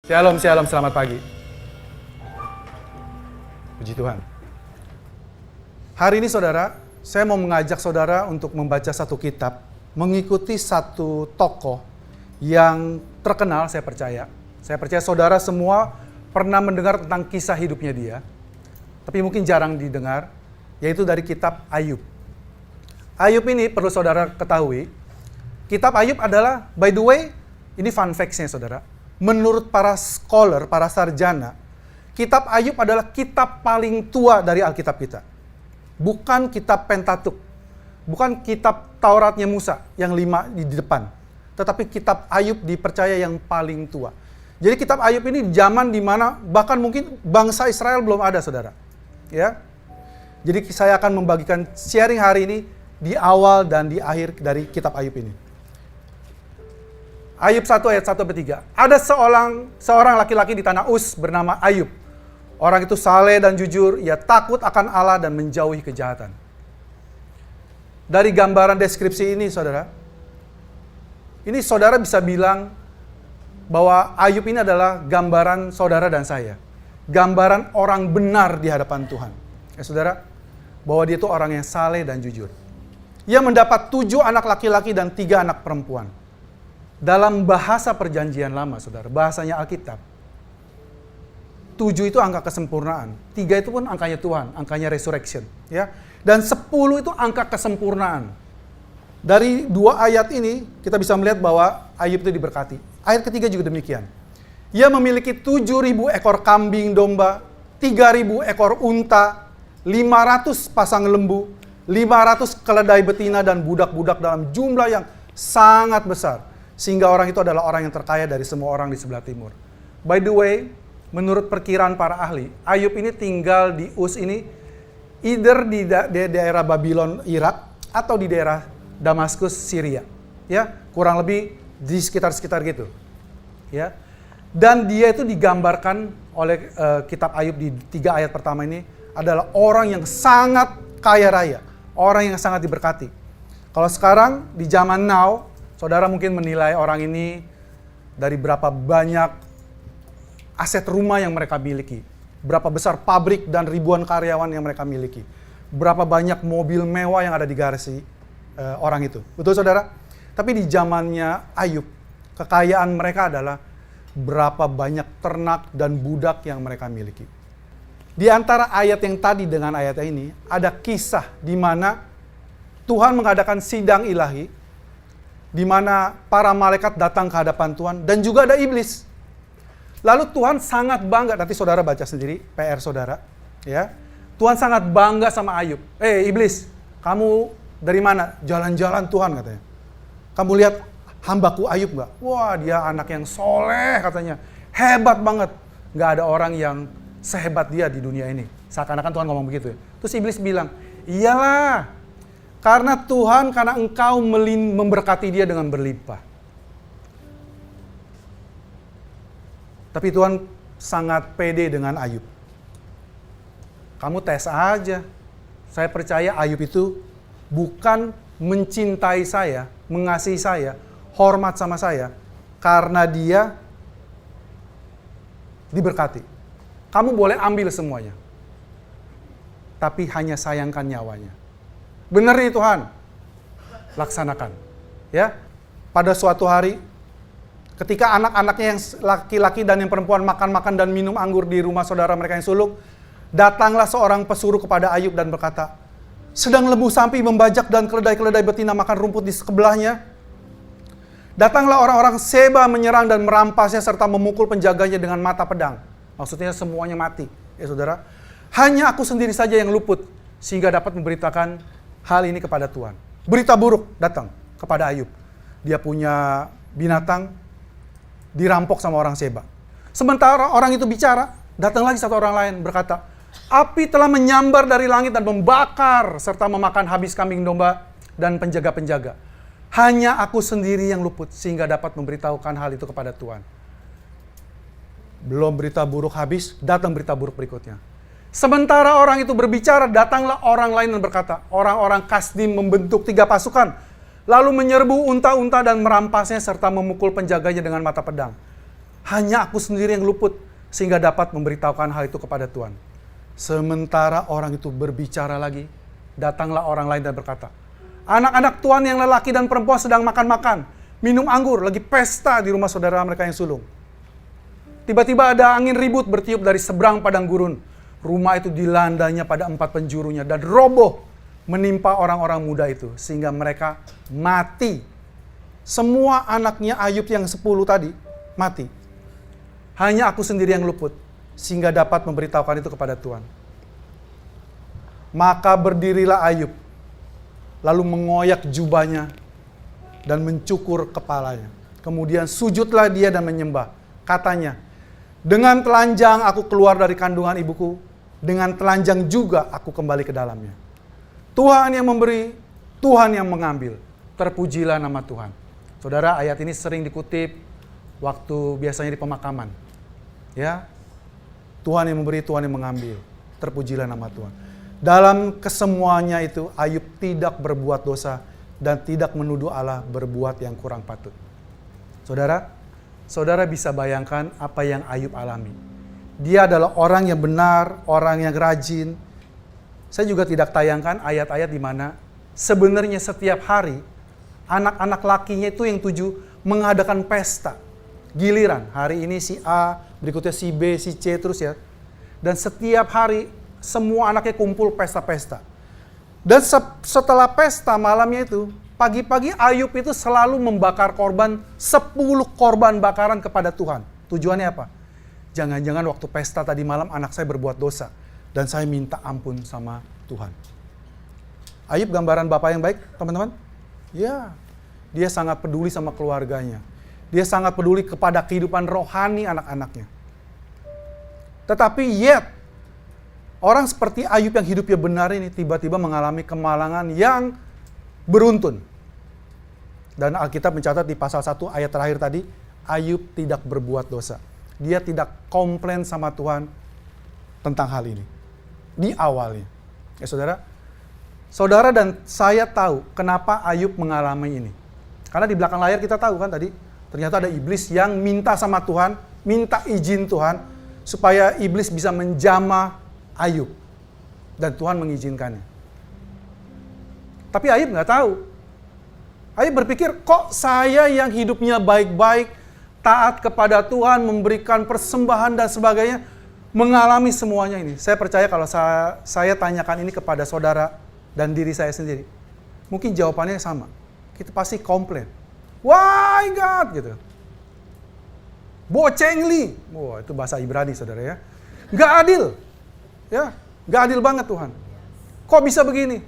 Shalom, shalom, selamat pagi. Puji Tuhan. Hari ini saudara, saya mau mengajak saudara untuk membaca satu kitab, mengikuti satu tokoh yang terkenal, saya percaya. Saya percaya saudara semua pernah mendengar tentang kisah hidupnya dia, tapi mungkin jarang didengar, yaitu dari kitab Ayub. Ayub ini perlu saudara ketahui, kitab Ayub adalah, by the way, ini fun facts-nya saudara. Menurut para scholar, para sarjana, kitab Ayub adalah kitab paling tua dari Alkitab kita. Bukan kitab Pentatuk, bukan kitab Tauratnya Musa yang 5 di depan. Tetapi kitab Ayub dipercaya yang paling tua. Jadi kitab Ayub ini zaman di mana bahkan mungkin bangsa Israel belum ada saudara. Ya. Jadi saya akan membagikan sharing hari ini di awal dan di akhir dari kitab Ayub ini. Ayub 1 ayat 1-3. Ada seorang laki-laki di tanah Uz bernama Ayub. Orang itu saleh dan jujur, ia takut akan Allah dan menjauhi kejahatan. Dari gambaran deskripsi ini saudara, ini saudara bisa bilang bahwa Ayub ini adalah gambaran saudara dan saya. Gambaran orang benar di hadapan Tuhan. Ya saudara, bahwa dia itu orang yang saleh dan jujur. Ia mendapat 7 anak laki-laki dan 3 anak perempuan. Dalam bahasa perjanjian lama, saudara, bahasanya Alkitab. 7 itu angka kesempurnaan. 3 itu pun angkanya Tuhan, angkanya resurrection. Ya. Dan 10 itu angka kesempurnaan. Dari 2 ayat ini, kita bisa melihat bahwa Ayub itu diberkati. Ayat ketiga juga demikian. Ia memiliki 7.000 ekor kambing domba, 3.000 ekor unta, 500 pasang lembu, 500 keledai betina dan budak-budak dalam jumlah yang sangat besar. Sehingga orang itu adalah orang yang terkaya dari semua orang di sebelah timur. By the way, menurut perkiraan para ahli, Ayub ini tinggal di Uz ini, either di daerah Babylon, Irak, atau di daerah Damaskus, Syria. Ya, kurang lebih di sekitar-sekitar gitu. Ya. Dan dia itu digambarkan oleh kitab Ayub di 3 ayat pertama ini adalah orang yang sangat kaya raya, orang yang sangat diberkati. Kalau sekarang di zaman now, saudara mungkin menilai orang ini dari berapa banyak aset rumah yang mereka miliki, berapa besar pabrik dan ribuan karyawan yang mereka miliki, berapa banyak mobil mewah yang ada di garasi orang itu. Betul saudara? Tapi di zamannya Ayub, kekayaan mereka adalah berapa banyak ternak dan budak yang mereka miliki. Di antara ayat yang tadi dengan ayat ini, ada kisah di mana Tuhan mengadakan sidang ilahi, di mana para malaikat datang ke hadapan Tuhan, dan juga ada iblis. Lalu Tuhan sangat bangga, nanti saudara baca sendiri, PR saudara. Ya, Tuhan sangat bangga sama Ayub. Iblis, kamu dari mana? Jalan-jalan Tuhan katanya. Kamu lihat hambaku Ayub nggak? Wah, dia anak yang soleh katanya. Hebat banget. Nggak ada orang yang sehebat dia di dunia ini. Seakan-akan Tuhan ngomong begitu. Terus iblis bilang, iyalah. Karena Tuhan, karena engkau memberkati dia dengan berlimpah. Tapi Tuhan sangat pede dengan Ayub. Kamu tes aja. Saya percaya Ayub itu bukan mencintai saya, mengasihi saya, hormat sama saya, karena dia diberkati. Kamu boleh ambil semuanya. Tapi hanya sayangkan nyawanya. Benar nih Tuhan, laksanakan. Ya, pada suatu hari, ketika anak-anaknya yang laki-laki dan yang perempuan makan-makan dan minum anggur di rumah saudara mereka yang sulung, datanglah seorang pesuruh kepada Ayub dan berkata, sedang lembu sapi membajak dan keledai-keledai betina makan rumput di sebelahnya. Datanglah orang-orang Seba menyerang dan merampasnya serta memukul penjaganya dengan mata pedang. Maksudnya semuanya mati, ya saudara. Hanya aku sendiri saja yang luput, sehingga dapat memberitakan hal ini kepada Tuhan. Berita buruk datang kepada Ayub. Dia punya binatang dirampok sama orang Seba. Sementara orang itu bicara, datang lagi satu orang lain berkata, api telah menyambar dari langit dan membakar serta memakan habis kambing domba dan penjaga-penjaga. Hanya aku sendiri yang luput sehingga dapat memberitahukan hal itu kepada Tuhan. Belum berita buruk habis, datang berita buruk berikutnya. Sementara orang itu berbicara, datanglah orang lain dan berkata, orang-orang Kasdim membentuk 3 pasukan, lalu menyerbu unta-unta dan merampasnya serta memukul penjaganya dengan mata pedang. Hanya aku sendiri yang luput sehingga dapat memberitahukan hal itu kepada Tuhan. Sementara orang itu berbicara lagi, datanglah orang lain dan berkata, anak-anak Tuhan yang lelaki dan perempuan sedang makan-makan, minum anggur, lagi pesta di rumah saudara mereka yang sulung. Tiba-tiba ada angin ribut bertiup dari seberang padang gurun. Rumah itu dilandanya pada 4 penjurunya dan roboh menimpa orang-orang muda itu sehingga mereka mati. Semua anaknya Ayub yang 10 tadi mati. Hanya aku sendiri yang luput sehingga dapat memberitahukan itu kepada Tuhan. Maka berdirilah Ayub lalu mengoyak jubahnya dan mencukur kepalanya. Kemudian sujudlah dia dan menyembah. Katanya, dengan telanjang aku keluar dari kandungan ibuku, dengan telanjang juga aku kembali ke dalamnya. Tuhan yang memberi, Tuhan yang mengambil. Terpujilah nama Tuhan. Saudara, ayat ini sering dikutip waktu biasanya di pemakaman. Ya, Tuhan yang memberi, Tuhan yang mengambil. Terpujilah nama Tuhan. Dalam kesemuanya itu, Ayub tidak berbuat dosa dan tidak menuduh Allah berbuat yang kurang patut. Saudara, saudara bisa bayangkan apa yang Ayub alami. Dia adalah orang yang benar, orang yang rajin. Saya juga tidak tayangkan ayat-ayat di mana sebenarnya setiap hari anak-anak lakinya itu yang 7 mengadakan pesta. Giliran, hari ini si A, berikutnya si B, si C, terus ya. Dan setiap hari semua anaknya kumpul pesta-pesta. Dan setelah pesta malamnya itu, pagi-pagi Ayub itu selalu membakar korban, 10 korban bakaran kepada Tuhan. Tujuannya apa? Jangan-jangan waktu pesta tadi malam anak saya berbuat dosa. Dan saya minta ampun sama Tuhan. Ayub gambaran bapak yang baik, teman-teman? Ya, dia sangat peduli sama keluarganya. Dia sangat peduli kepada kehidupan rohani anak-anaknya. Tetapi yet, orang seperti Ayub yang hidupnya benar ini tiba-tiba mengalami kemalangan yang beruntun. Dan Alkitab mencatat di pasal 1 ayat terakhir tadi, Ayub tidak berbuat dosa. Dia tidak komplain sama Tuhan tentang hal ini. Di awalnya. Ya saudara, saudara dan saya tahu kenapa Ayub mengalami ini. Karena di belakang layar kita tahu kan tadi, ternyata ada iblis yang minta sama Tuhan, minta izin Tuhan, supaya iblis bisa menjamah Ayub. Dan Tuhan mengizinkannya. Tapi Ayub nggak tahu. Ayub berpikir, kok saya yang hidupnya baik-baik, taat kepada Tuhan, memberikan persembahan dan sebagainya, mengalami semuanya ini. Saya percaya kalau saya tanyakan ini kepada saudara dan diri saya sendiri, mungkin jawabannya sama. Kita pasti komplain. Why God? Gitu. Bocengli. Wah, itu bahasa Ibrani saudara ya. Nggak adil. Ya, nggak adil banget Tuhan. Kok bisa begini?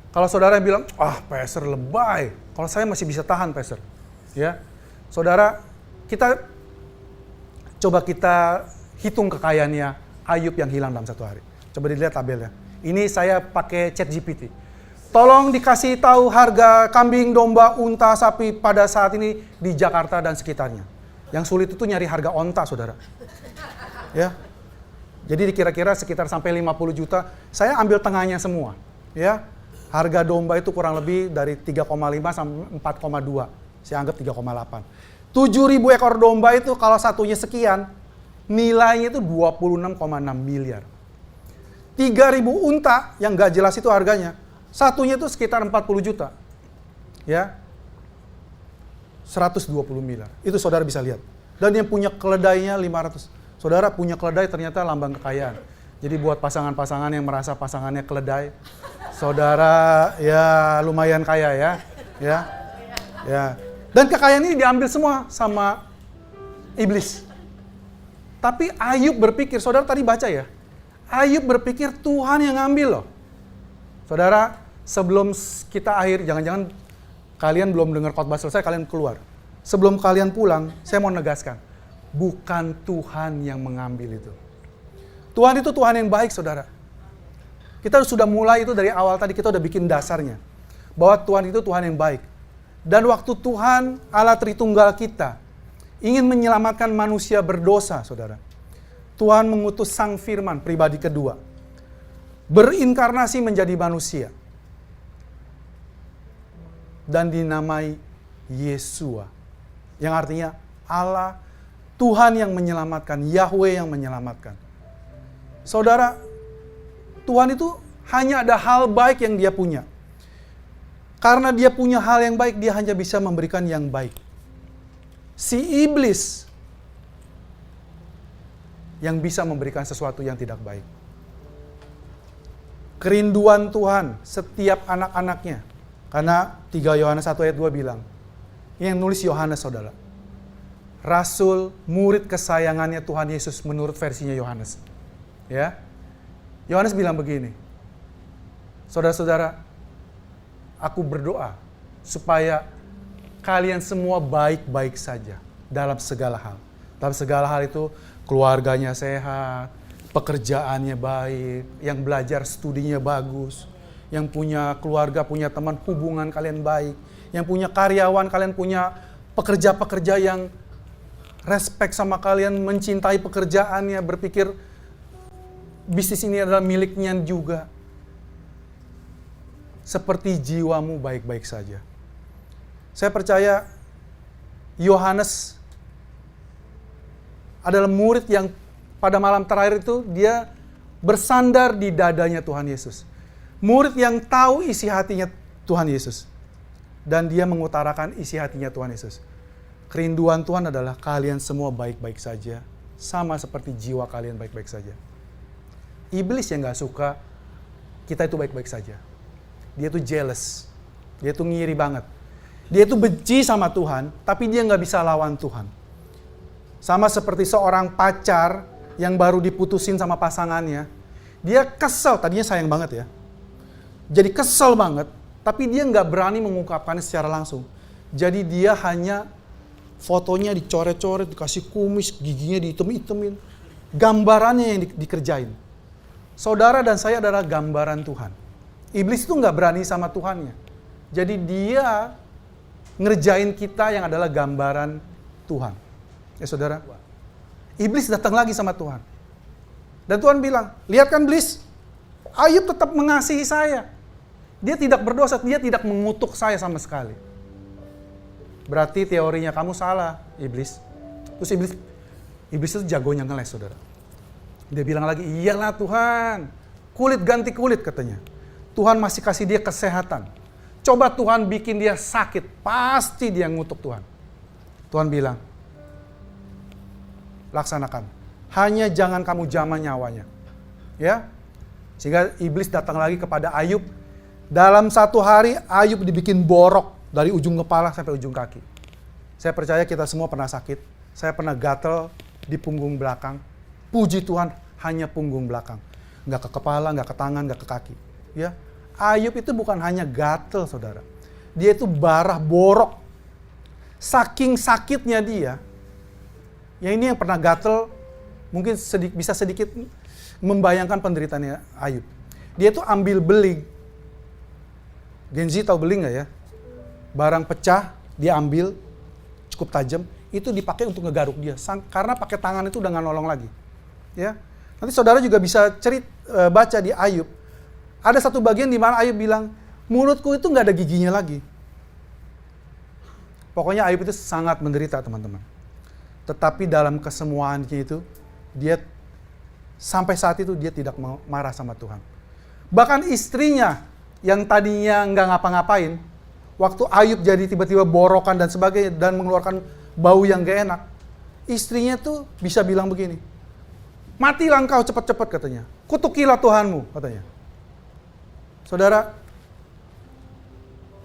Kalau saudara bilang, pastor lebay. Kalau saya masih bisa tahan pastor. Ya, saudara, kita hitung kekayaannya Ayub yang hilang dalam 1 hari. Coba dilihat tabelnya. Ini saya pakai ChatGPT. Tolong dikasih tahu harga kambing, domba, unta, sapi pada saat ini di Jakarta dan sekitarnya. Yang sulit itu nyari harga onta, saudara. Ya. Jadi kira-kira sekitar sampai 50 juta. Saya ambil tengahnya semua. Ya. Harga domba itu kurang lebih dari 3,5 sampai 4,2. Saya anggap 3,8. 7.000 ekor domba itu kalau satunya sekian, nilainya itu 26,6 miliar. 3.000 unta yang gak jelas itu harganya, satunya itu sekitar 40 juta. Ya. 120 miliar. Itu saudara bisa lihat. Dan yang punya keledainya 500. Saudara punya keledai ternyata lambang kekayaan. Jadi buat pasangan-pasangan yang merasa pasangannya keledai, saudara ya lumayan kaya ya. Ya. Ya. Dan kekayaan ini diambil semua sama iblis. Tapi Ayub berpikir, saudara tadi baca ya, Ayub berpikir Tuhan yang ngambil loh. Saudara, sebelum kita akhir, jangan-jangan kalian belum dengar khotbah selesai, kalian keluar. Sebelum kalian pulang, saya mau negaskan, bukan Tuhan yang mengambil itu. Tuhan itu Tuhan yang baik, saudara. Kita sudah mulai itu dari awal tadi, kita udah bikin dasarnya. Bahwa Tuhan itu Tuhan yang baik. Dan waktu Tuhan, Allah Tritunggal kita, ingin menyelamatkan manusia berdosa, saudara. Tuhan mengutus Sang Firman, pribadi kedua. Berinkarnasi menjadi manusia. Dan dinamai Yesua. Yang artinya Allah Tuhan yang menyelamatkan, Yahweh yang menyelamatkan. Saudara, Tuhan itu hanya ada hal baik yang dia punya. Karena dia punya hal yang baik, dia hanya bisa memberikan yang baik. Si iblis yang bisa memberikan sesuatu yang tidak baik. Kerinduan Tuhan setiap anak-anaknya. Karena 3 Yohanes 1 ayat 2 bilang, yang nulis Yohanes, saudara. Rasul, murid kesayangannya Tuhan Yesus menurut versinya Yohanes. Ya, Yohanes bilang begini, saudara-saudara, aku berdoa supaya kalian semua baik-baik saja dalam segala hal. Dalam segala hal itu keluarganya sehat, pekerjaannya baik, yang belajar studinya bagus, yang punya keluarga, punya teman, hubungan kalian baik, yang punya karyawan, kalian punya pekerja-pekerja yang respect sama kalian, mencintai pekerjaannya, berpikir bisnis ini adalah miliknya juga. Seperti jiwamu baik-baik saja. Saya percaya Yohanes adalah murid yang pada malam terakhir itu dia bersandar di dadanya Tuhan Yesus. Murid yang tahu isi hatinya Tuhan Yesus. Dan dia mengutarakan isi hatinya Tuhan Yesus. Kerinduan Tuhan adalah kalian semua baik-baik saja. Sama seperti jiwa kalian baik-baik saja. Iblis yang gak suka kita itu baik-baik saja. Dia tuh jealous. Dia tuh ngiri banget. Dia tuh benci sama Tuhan, tapi dia gak bisa lawan Tuhan. Sama seperti seorang pacar yang baru diputusin sama pasangannya. Dia kesel, tadinya sayang banget ya. Jadi kesel banget, tapi dia gak berani mengungkapkannya secara langsung. Jadi dia hanya fotonya dicoret-coret, dikasih kumis, giginya dihitem-hitemin. Gambarannya yang dikerjain. Saudara dan saya adalah gambaran Tuhan. Iblis itu nggak berani sama Tuhannya. Jadi dia ngerjain kita yang adalah gambaran Tuhan. Ya saudara, iblis datang lagi sama Tuhan. Dan Tuhan bilang, lihat kan iblis, Ayub tetap mengasihi saya. Dia tidak berdosa, dia tidak mengutuk saya sama sekali. Berarti teorinya kamu salah, iblis. Terus iblis itu jagonya ngeles, saudara. Dia bilang lagi, iyalah Tuhan, kulit ganti kulit katanya. Tuhan masih kasih dia kesehatan. Coba Tuhan bikin dia sakit, pasti dia ngutuk Tuhan. Tuhan bilang, laksanakan. Hanya jangan kamu jamah nyawanya. Ya, sehingga iblis datang lagi kepada Ayub. Dalam 1 hari, Ayub dibikin borok dari ujung kepala sampai ujung kaki. Saya percaya kita semua pernah sakit. Saya pernah gatel di punggung belakang. Puji Tuhan, hanya punggung belakang. Nggak ke kepala, nggak ke tangan, nggak ke kaki. Ya, Ayub itu bukan hanya gatel, saudara. Dia itu barah borok. Saking sakitnya dia. Ya ini yang pernah gatel, mungkin bisa sedikit membayangkan penderitaannya Ayub. Dia tuh ambil beling. Genzi tahu beling nggak ya? Barang pecah, dia ambil, cukup tajam, itu dipakai untuk ngegaruk dia. Karena pakai tangan itu udah nggak nolong lagi. Ya, nanti saudara juga bisa baca di Ayub. Ada satu bagian di mana Ayub bilang, mulutku itu nggak ada giginya lagi. Pokoknya Ayub itu sangat menderita, teman-teman. Tetapi dalam kesemuanya itu, dia sampai saat itu dia tidak marah sama Tuhan. Bahkan istrinya yang tadinya nggak ngapa-ngapain, waktu Ayub jadi tiba-tiba borokan dan sebagainya dan mengeluarkan bau yang gak enak, istrinya tuh bisa bilang begini, matilah engkau cepat-cepat katanya, kutukilah Tuhanmu katanya. Saudara,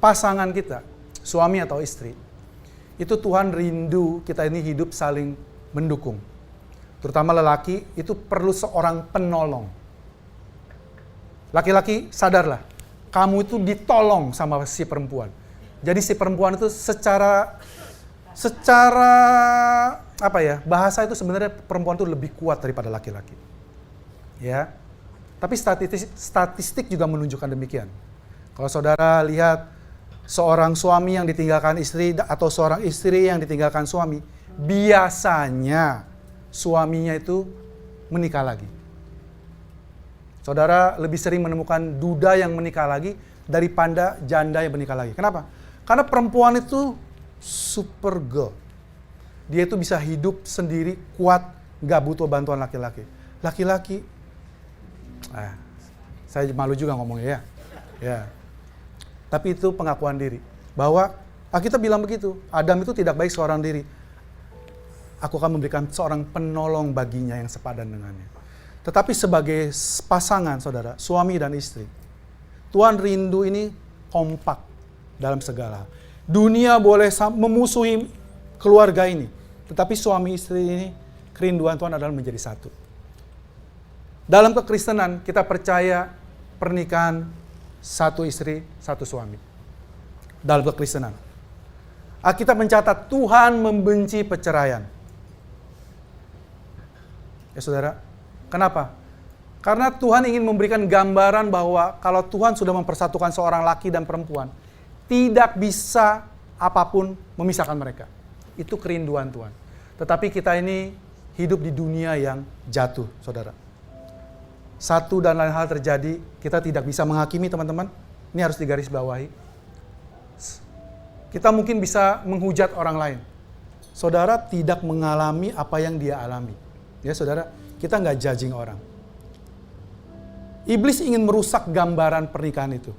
pasangan kita, suami atau istri, itu Tuhan rindu kita ini hidup saling mendukung. Terutama lelaki, itu perlu seorang penolong. Laki-laki, sadarlah, kamu itu ditolong sama si perempuan. Jadi si perempuan itu secara bahasa itu sebenarnya perempuan itu lebih kuat daripada laki-laki. Ya. Tapi statistik juga menunjukkan demikian. Kalau saudara lihat seorang suami yang ditinggalkan istri atau seorang istri yang ditinggalkan suami, biasanya suaminya itu menikah lagi. Saudara lebih sering menemukan duda yang menikah lagi daripada janda yang menikah lagi. Kenapa? Karena perempuan itu super girl. dia itu bisa hidup sendiri, kuat, gak butuh bantuan laki-laki. Laki-laki, saya malu juga ngomongnya ya. Tapi itu pengakuan diri. Bahwa kita bilang begitu, Adam itu tidak baik seorang diri. Aku akan memberikan seorang penolong baginya yang sepadan dengannya. Tetapi sebagai pasangan, saudara, suami dan istri, Tuhan rindu ini kompak dalam segala hal. Dunia boleh memusuhi keluarga ini, tetapi suami istri ini, kerinduan Tuhan adalah menjadi satu. Dalam kekristenan, kita percaya pernikahan satu istri, satu suami. Dalam kekristenan. Alkitab mencatat Tuhan membenci perceraian. Ya saudara, kenapa? Karena Tuhan ingin memberikan gambaran bahwa kalau Tuhan sudah mempersatukan seorang laki dan perempuan, tidak bisa apapun memisahkan mereka. Itu kerinduan Tuhan. Tetapi kita ini hidup di dunia yang jatuh, saudara. Satu dan lain hal terjadi, kita tidak bisa menghakimi, teman-teman. Ini harus digarisbawahi. Kita mungkin bisa menghujat orang lain. Saudara tidak mengalami apa yang dia alami. Ya saudara, kita nggak judging orang. Iblis ingin merusak gambaran pernikahan itu.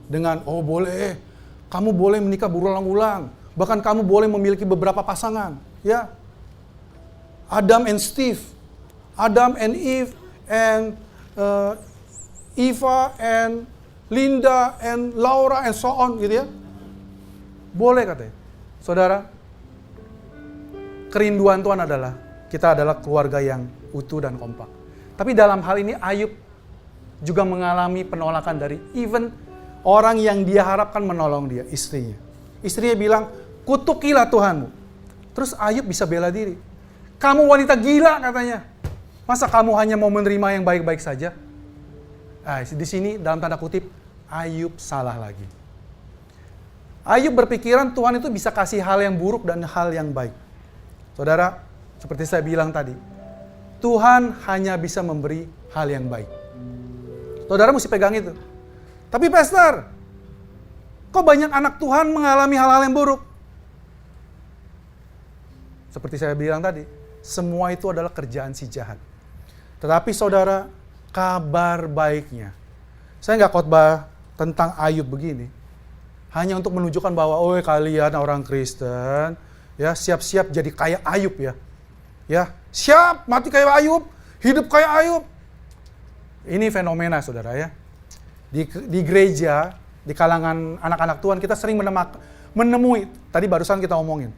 Dengan, boleh, kamu boleh menikah berulang-ulang. Bahkan kamu boleh memiliki beberapa pasangan. Ya, Adam and Steve, Adam and Eve, and Eva and Linda and Laura and so on, gitu ya. Boleh katanya. Saudara, kerinduan Tuhan adalah kita adalah keluarga yang utuh dan kompak. Tapi dalam hal ini Ayub juga mengalami penolakan dari even orang yang dia harapkan menolong dia, istrinya. Istrinya bilang, kutukilah Tuhanmu. Terus Ayub bisa bela diri. Kamu wanita gila katanya. Masa kamu hanya mau menerima yang baik-baik saja? Di sini dalam tanda kutip, Ayub salah lagi. Ayub berpikiran Tuhan itu bisa kasih hal yang buruk dan hal yang baik. Saudara, seperti saya bilang tadi, Tuhan hanya bisa memberi hal yang baik. Saudara mesti pegang itu. Tapi pastor, kok banyak anak Tuhan mengalami hal-hal yang buruk? Seperti saya bilang tadi, semua itu adalah kerjaan si jahat. Tetapi saudara, kabar baiknya. Saya nggak khotbah tentang Ayub begini. Hanya untuk menunjukkan bahwa, kalian orang Kristen, ya siap-siap jadi kayak Ayub ya. Ya, siap mati kayak Ayub, hidup kayak Ayub. Ini fenomena saudara ya. Di gereja, di kalangan anak-anak Tuhan kita sering menemui, tadi barusan kita omongin.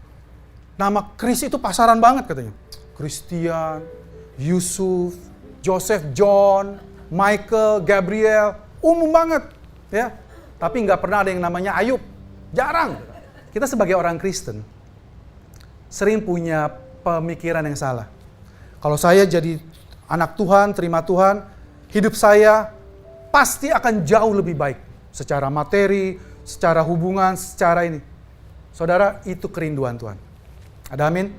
Nama Kris itu pasaran banget katanya. Christian, Yusuf, Joseph, John, Michael, Gabriel, umum banget ya. Tapi nggak pernah ada yang namanya Ayub. Jarang. Kita sebagai orang Kristen sering punya pemikiran yang salah. Kalau saya jadi anak Tuhan, terima Tuhan, hidup saya pasti akan jauh lebih baik. Secara materi, secara hubungan, secara ini. Saudara, itu kerinduan Tuhan. Ada amin?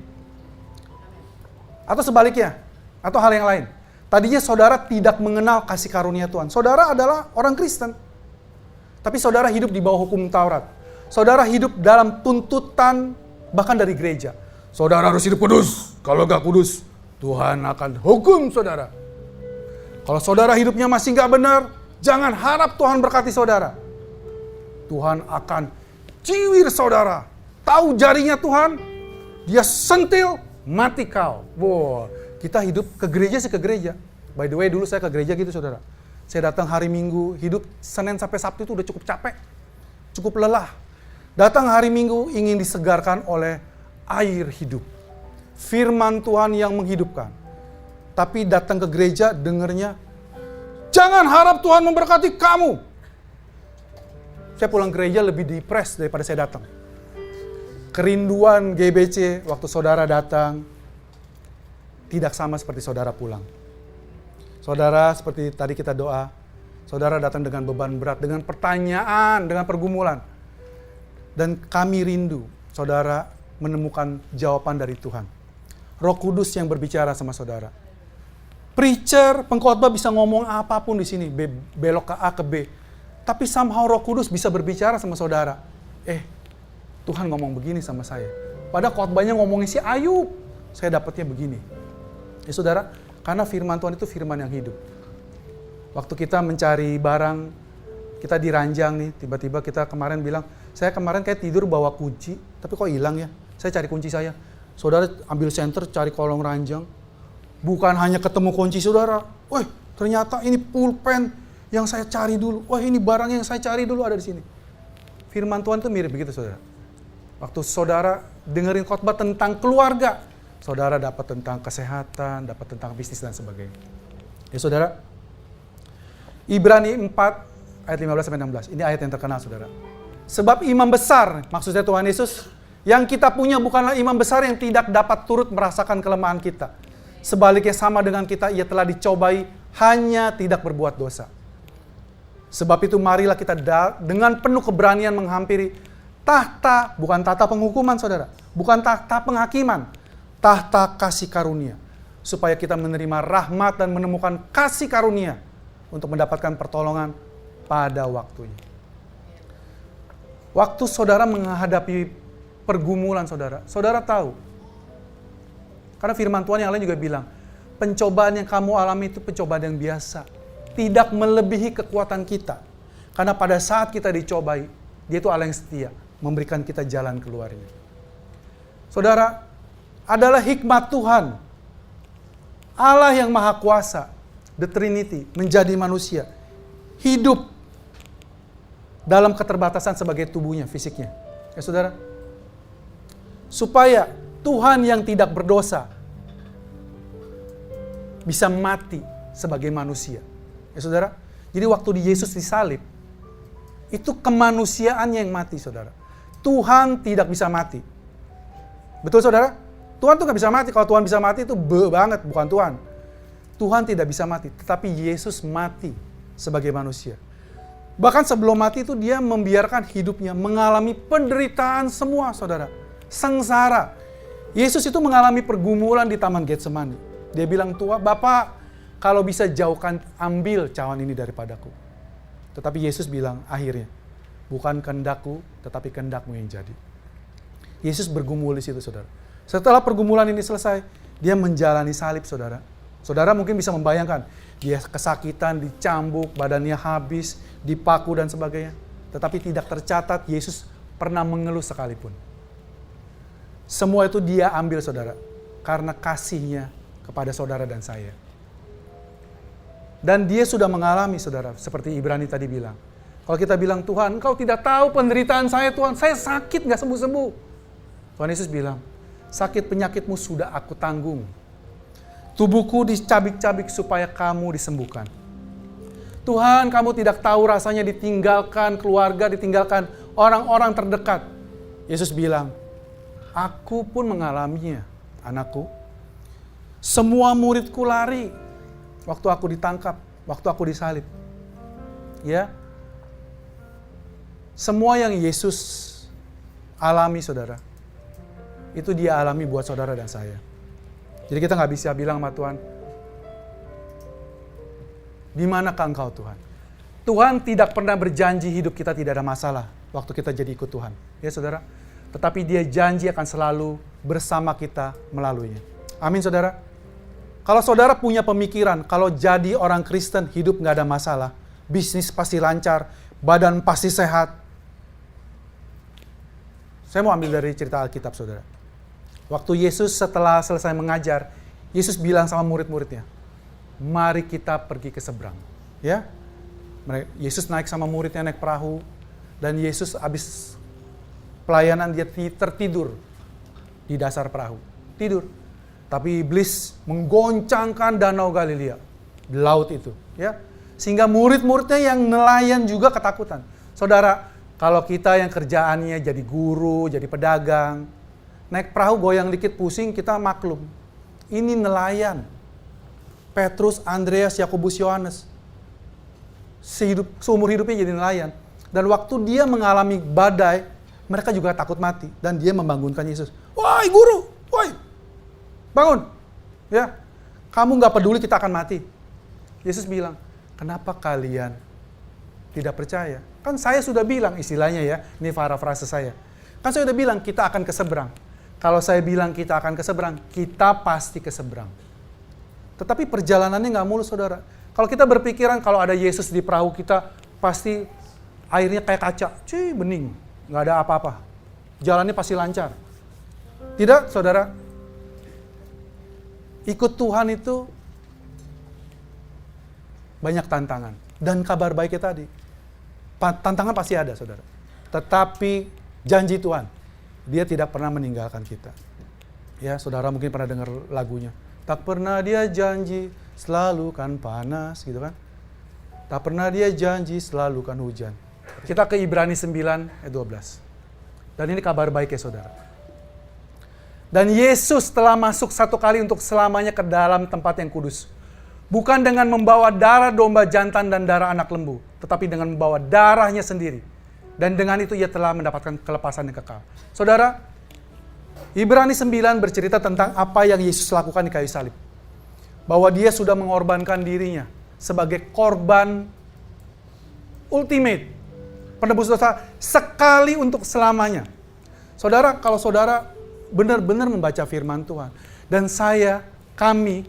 Atau sebaliknya, atau hal yang lain. Tadinya saudara tidak mengenal kasih karunia Tuhan. Saudara adalah orang Kristen. Tapi saudara hidup di bawah hukum Taurat. Saudara hidup dalam tuntutan bahkan dari gereja. Saudara harus hidup kudus. Kalau gak kudus, Tuhan akan hukum saudara. Kalau saudara hidupnya masih gak benar, jangan harap Tuhan berkati saudara. Tuhan akan ciwir saudara. Tahu jarinya Tuhan, dia sentil, mati kau. Kita hidup ke gereja sih ke gereja. By the way, dulu saya ke gereja gitu saudara. Saya datang hari Minggu, hidup Senin sampai Sabtu itu udah cukup capek. Cukup lelah. Datang hari Minggu ingin disegarkan oleh air hidup. Firman Tuhan yang menghidupkan. Tapi datang ke gereja dengernya, jangan harap Tuhan memberkati kamu. Saya pulang gereja lebih depres daripada saya datang. Kerinduan GBC waktu saudara datang tidak sama seperti saudara pulang. Saudara seperti tadi kita doa, saudara datang dengan beban berat, dengan pertanyaan, dengan pergumulan. Dan kami rindu saudara menemukan jawaban dari Tuhan. Roh Kudus yang berbicara sama saudara. Preacher, pengkhotbah bisa ngomong apapun di sini, belok ke A ke B. Tapi somehow Roh Kudus bisa berbicara sama saudara. Tuhan ngomong begini sama saya. Padahal khotbahnya ngomongin si Ayub. Saya dapatnya begini. Ya saudara, karena firman Tuhan itu firman yang hidup. Waktu kita mencari barang, kita diranjang nih, tiba-tiba kita kemarin bilang, saya kemarin kayak tidur bawa kunci, tapi kok hilang ya? Saya cari kunci saya. Saudara ambil senter, cari kolong ranjang. Bukan hanya ketemu kunci saudara. Wah, ternyata ini pulpen yang saya cari dulu. Wah, ini barang yang saya cari dulu ada di sini. Firman Tuhan itu mirip begitu saudara. Waktu saudara dengerin khotbah tentang keluarga, saudara dapat tentang kesehatan, dapat tentang bisnis dan sebagainya. Ya saudara, Ibrani 4 ayat 15-16. Ini ayat yang terkenal saudara. Sebab imam besar, maksudnya Tuhan Yesus, yang kita punya bukanlah imam besar yang tidak dapat turut merasakan kelemahan kita. Sebaliknya sama dengan kita, ia telah dicobai, hanya tidak berbuat dosa. Sebab itu marilah kita dengan penuh keberanian menghampiri tahta, bukan tahta penghukuman saudara, bukan tahta penghakiman, tahta kasih karunia, supaya kita menerima rahmat dan menemukan kasih karunia untuk mendapatkan pertolongan pada waktunya. Waktu saudara menghadapi pergumulan saudara, saudara tahu, karena firman Tuhan yang lain juga bilang, pencobaan yang kamu alami itu pencobaan yang biasa, tidak melebihi kekuatan kita. Karena pada saat kita dicobai, dia itu Allah yang setia, memberikan kita jalan keluarnya. Saudara, adalah hikmat Tuhan, Allah yang Maha Kuasa, the Trinity, menjadi manusia, hidup dalam keterbatasan sebagai tubuhnya, fisiknya. Ya saudara, supaya Tuhan yang tidak berdosa bisa mati sebagai manusia. Ya saudara, jadi waktu di Yesus disalib, itu kemanusiaannya yang mati saudara. Tuhan tidak bisa mati. Betul saudara? Tuhan tuh gak bisa mati. Kalau Tuhan bisa mati itu banget, bukan Tuhan. Tuhan tidak bisa mati, tetapi Yesus mati sebagai manusia. Bahkan sebelum mati itu dia membiarkan hidupnya mengalami penderitaan semua saudara. Sengsara. Yesus itu mengalami pergumulan di Taman Getsemani. Dia bilang, Tuhan, Bapak, kalau bisa jauhkan, ambil cawan ini daripadaku. Tetapi Yesus bilang akhirnya, bukan kehendakku, tetapi kehendakmu yang jadi. Yesus bergumul di situ, saudara. Setelah pergumulan ini selesai, dia menjalani salib, saudara. Saudara mungkin bisa membayangkan, dia kesakitan, dicambuk, badannya habis, dipaku dan sebagainya. Tetapi tidak tercatat Yesus pernah mengeluh sekalipun. Semua itu dia ambil, saudara, karena kasihnya kepada saudara dan saya. Dan dia sudah mengalami, saudara, seperti Ibrani tadi bilang. Kalau kita bilang, Tuhan, Engkau tidak tahu penderitaan saya, Tuhan. Saya sakit, gak sembuh-sembuh. Tuhan Yesus bilang, sakit penyakitmu sudah aku tanggung. Tubuhku dicabik-cabik supaya kamu disembuhkan. Tuhan, kamu tidak tahu rasanya ditinggalkan keluarga, ditinggalkan orang-orang terdekat. Yesus bilang, aku pun mengalaminya, anakku. Semua muridku lari waktu aku ditangkap, waktu aku disalib. Ya. Semua yang Yesus alami, saudara, itu dia alami buat saudara dan saya. Jadi kita gak bisa bilang sama Tuhan, di manakah Engkau Tuhan? Tuhan tidak pernah berjanji hidup kita tidak ada masalah waktu kita jadi ikut Tuhan. Ya saudara, tetapi dia janji akan selalu bersama kita melaluinya. Amin saudara. Kalau saudara punya pemikiran, kalau jadi orang Kristen hidup gak ada masalah, bisnis pasti lancar, badan pasti sehat. Saya mau ambil dari cerita Alkitab saudara. Waktu Yesus setelah selesai mengajar, Yesus bilang sama murid-muridnya, mari kita pergi ke seberang. Ya, Yesus naik sama muridnya naik perahu, dan Yesus habis pelayanan dia tertidur di dasar perahu. Tidur. Tapi iblis menggoncangkan danau Galilea, di laut itu. Ya, sehingga murid-muridnya yang nelayan juga ketakutan. Saudara, kalau kita yang kerjaannya jadi guru, jadi pedagang, naik perahu goyang dikit pusing, kita maklum. Ini nelayan. Petrus, Andreas, Yakobus, Yohanes. Seumur hidupnya jadi nelayan. Dan waktu dia mengalami badai, mereka juga takut mati. Dan dia membangunkan Yesus. Woi guru, woi, bangun. Ya, kamu gak peduli kita akan mati. Yesus bilang, kenapa kalian tidak percaya? Kan saya sudah bilang istilahnya ya, ini parafrase saya. Kan saya sudah bilang kita akan ke seberang. Kalau saya bilang kita akan ke seberang, kita pasti ke seberang. Tetapi perjalanannya nggak mulus, saudara. Kalau kita berpikiran kalau ada Yesus di perahu kita, pasti airnya kayak kaca, bening, nggak ada apa-apa. Jalannya pasti lancar. Tidak, saudara. Ikut Tuhan itu banyak tantangan. Dan kabar baiknya tadi, tantangan pasti ada, saudara. Tetapi janji Tuhan, Dia tidak pernah meninggalkan kita. Ya, saudara mungkin pernah dengar lagunya. Tak pernah Dia janji, selalu kan panas, gitu kan. Tak pernah Dia janji, selalu kan hujan. Kita ke Ibrani 9 ayat 12. Dan ini kabar baik ya, saudara. Dan Yesus telah masuk satu kali untuk selamanya ke dalam tempat yang kudus. Bukan dengan membawa darah domba jantan dan darah anak lembu, tetapi dengan membawa darahnya sendiri. Dan dengan itu Ia telah mendapatkan kelepasan yang kekal. Saudara, Ibrani 9 bercerita tentang apa yang Yesus lakukan di kayu salib. Bahwa Dia sudah mengorbankan dirinya sebagai korban ultimate, penebus dosa sekali untuk selamanya. Saudara, kalau saudara benar-benar membaca firman Tuhan, dan kami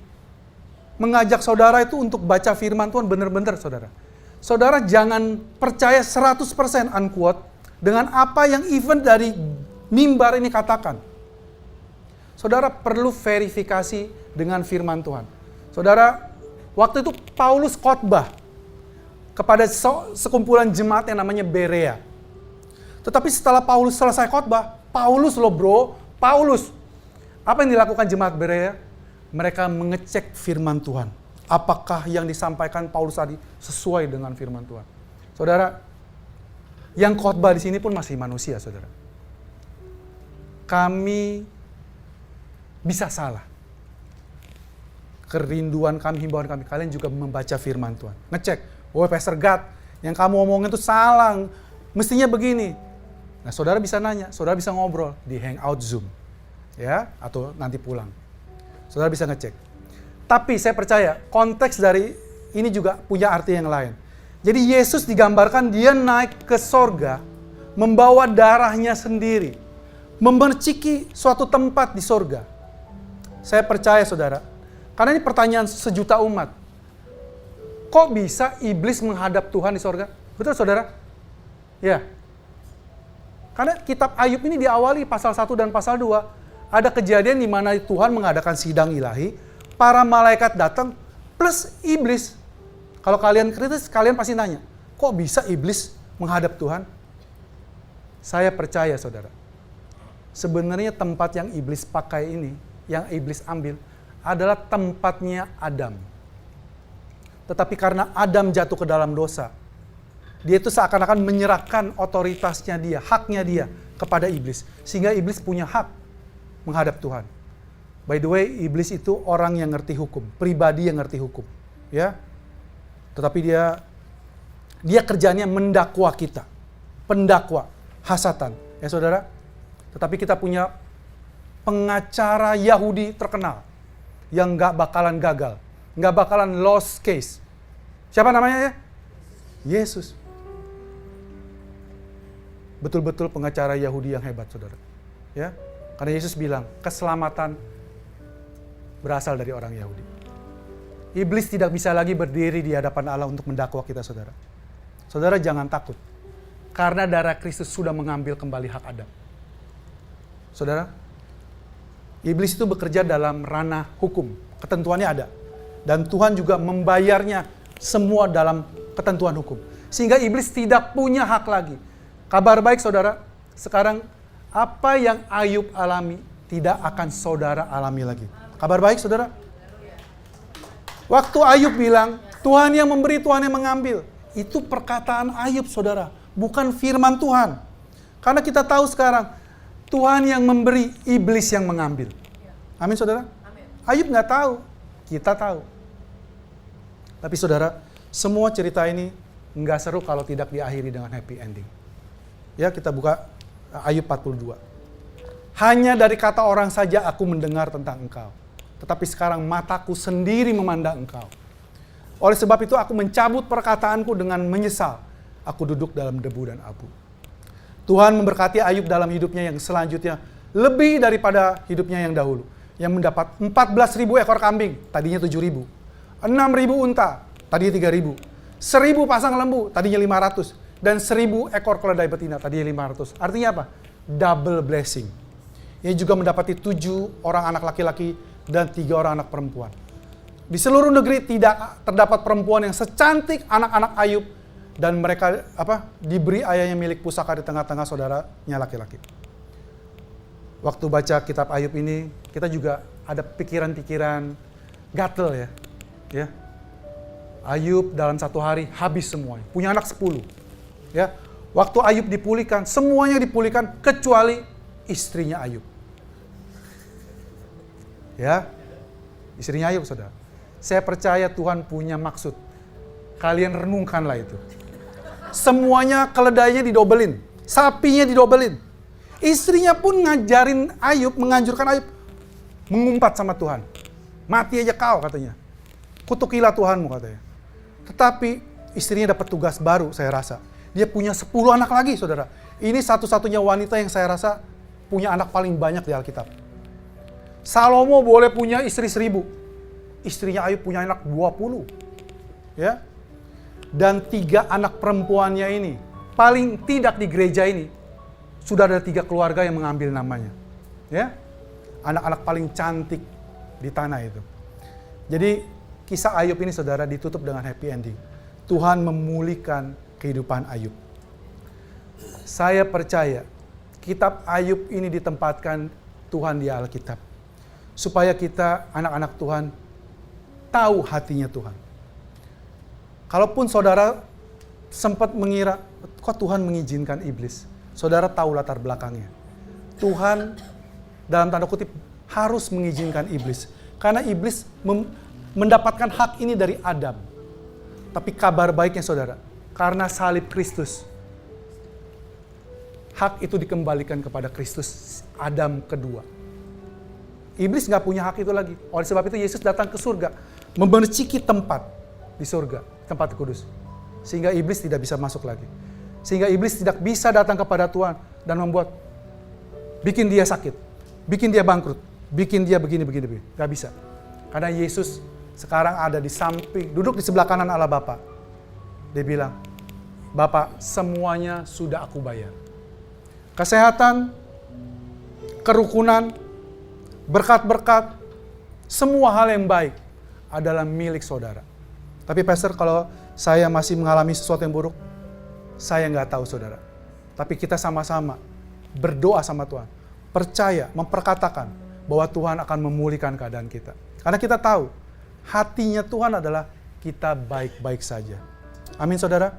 mengajak saudara itu untuk baca firman Tuhan benar-benar, saudara. Saudara jangan percaya 100% unquote dengan apa yang even dari mimbar ini katakan. Saudara perlu verifikasi dengan firman Tuhan. Saudara, waktu itu Paulus khotbah kepada sekumpulan jemaat yang namanya Berea. Tetapi setelah Paulus selesai khotbah, Paulus, apa yang dilakukan jemaat Berea? Mereka mengecek firman Tuhan. Apakah yang disampaikan Paulus tadi sesuai dengan firman Tuhan? Saudara, yang khotbah di sini pun masih manusia, saudara. Kami bisa salah. Kerinduan kami, himbauan kami, kalian juga membaca firman Tuhan. Ngecek, Pastor God, yang kamu omongin itu salah, mestinya begini. Nah, saudara bisa nanya, saudara bisa ngobrol di Hangout Zoom, ya, atau nanti pulang. Saudara bisa ngecek. Tapi saya percaya konteks dari ini juga punya arti yang lain. Jadi Yesus digambarkan Dia naik ke sorga, membawa darahnya sendiri, memerciki suatu tempat di sorga. Saya percaya, saudara, karena ini pertanyaan sejuta umat. Kok bisa iblis menghadap Tuhan di sorga? Betul, saudara? Ya. Karena kitab Ayub ini diawali pasal 1 dan pasal 2. Ada kejadian di mana Tuhan mengadakan sidang ilahi, para malaikat datang, plus iblis. Kalau kalian kritis, kalian pasti nanya, kok bisa iblis menghadap Tuhan? Saya percaya, saudara. Sebenarnya tempat yang iblis pakai ini, yang iblis ambil, adalah tempatnya Adam. Tetapi karena Adam jatuh ke dalam dosa, dia itu seakan-akan menyerahkan otoritasnya dia, haknya dia kepada iblis. Sehingga iblis punya hak menghadap Tuhan. By the way, iblis itu orang yang ngerti hukum, pribadi yang ngerti hukum. Ya. Tetapi dia kerjanya mendakwa kita. Pendakwa, hasatan. Ya, saudara? Tetapi kita punya pengacara Yahudi terkenal yang gak bakalan gagal, gak bakalan lost case. Siapa namanya ya? Yesus. Betul-betul pengacara Yahudi yang hebat, saudara. Ya, karena Yesus bilang keselamatan berasal dari orang Yahudi. Iblis tidak bisa lagi berdiri di hadapan Allah untuk mendakwa kita, saudara. Saudara jangan takut, karena darah Kristus sudah mengambil kembali hak Adam. Saudara, iblis itu bekerja dalam ranah hukum, ketentuannya ada. Dan Tuhan juga membayarnya semua dalam ketentuan hukum. Sehingga iblis tidak punya hak lagi. Kabar baik, saudara, sekarang apa yang Ayub alami tidak akan saudara alami lagi. Kabar baik, saudara. Waktu Ayub bilang, Tuhan yang memberi, Tuhan yang mengambil. Itu perkataan Ayub, saudara. Bukan firman Tuhan. Karena kita tahu sekarang, Tuhan yang memberi, iblis yang mengambil. Amin, saudara? Amin. Ayub nggak tahu, kita tahu. Tapi saudara, semua cerita ini nggak seru kalau tidak diakhiri dengan happy ending. Ya, kita buka Ayub 42. Hanya dari kata orang saja aku mendengar tentang engkau. Tetapi sekarang mataku sendiri memandang engkau. Oleh sebab itu aku mencabut perkataanku dengan menyesal. Aku duduk dalam debu dan abu. Tuhan memberkati Ayub dalam hidupnya yang selanjutnya lebih daripada hidupnya yang dahulu. Yang mendapat 14.000 ekor kambing, tadinya 7.000. 6.000 unta, tadinya 3.000. 1.000 pasang lembu, tadinya 500. Dan 1.000 ekor keledai betina, tadinya 500. Artinya apa? Double blessing. Ia juga mendapati 7 orang anak laki-laki dan 3 orang anak perempuan. Di seluruh negeri tidak terdapat perempuan yang secantik anak-anak Ayub, dan mereka diberi ayahnya milik pusaka di tengah-tengah saudaranya laki-laki. Waktu baca kitab Ayub ini, kita juga ada pikiran-pikiran gatel ya. Ayub dalam satu hari habis semuanya, punya anak 10. Ya, waktu Ayub dipulihkan, semuanya dipulihkan kecuali istrinya Ayub. Ya, istrinya Ayub, saudara. Saya percaya Tuhan punya maksud. Kalian renungkanlah itu. Semuanya keledainya didobelin, sapinya didobelin. Istrinya pun ngajarin Ayub, menganjurkan Ayub mengumpat sama Tuhan. Mati aja kau, katanya. Kutukilah Tuhanmu, katanya. Tetapi istrinya dapat tugas baru, saya rasa. Dia punya 10 anak lagi, saudara. Ini satu-satunya wanita yang saya rasa punya anak paling banyak di Alkitab. Salomo boleh punya istri 1.000. Istrinya Ayub punya anak 20. Ya. Dan 3 anak perempuannya ini, paling tidak di gereja ini, sudah ada 3 keluarga yang mengambil namanya. Ya. Anak-anak paling cantik di tanah itu. Jadi kisah Ayub ini, saudara, ditutup dengan happy ending. Tuhan memulihkan kehidupan Ayub. Saya percaya kitab Ayub ini ditempatkan Tuhan di Alkitab. Supaya kita, anak-anak Tuhan, tahu hatinya Tuhan. Kalaupun saudara sempat mengira, kok Tuhan mengizinkan iblis? Saudara tahu latar belakangnya. Tuhan, dalam tanda kutip, harus mengizinkan iblis. Karena iblis mendapatkan hak ini dari Adam. Tapi kabar baiknya, saudara, karena salib Kristus, hak itu dikembalikan kepada Kristus, Adam kedua. Iblis nggak punya hak itu lagi. Oleh sebab itu Yesus datang ke surga, memerciki tempat di surga, tempat kudus. Sehingga iblis tidak bisa masuk lagi. Sehingga iblis tidak bisa datang kepada Tuhan dan bikin dia sakit, bikin dia bangkrut, bikin dia begini. Nggak bisa. Karena Yesus sekarang ada di samping, duduk di sebelah kanan Allah Bapa. Dia bilang, Bapa, semuanya sudah aku bayar. Kesehatan, kerukunan, berkat-berkat, semua hal yang baik adalah milik saudara. Tapi Pastor, kalau saya masih mengalami sesuatu yang buruk, saya nggak tahu, saudara. Tapi kita sama-sama berdoa sama Tuhan. Percaya, memperkatakan bahwa Tuhan akan memulihkan keadaan kita. Karena kita tahu, hatinya Tuhan adalah kita baik-baik saja. Amin, saudara.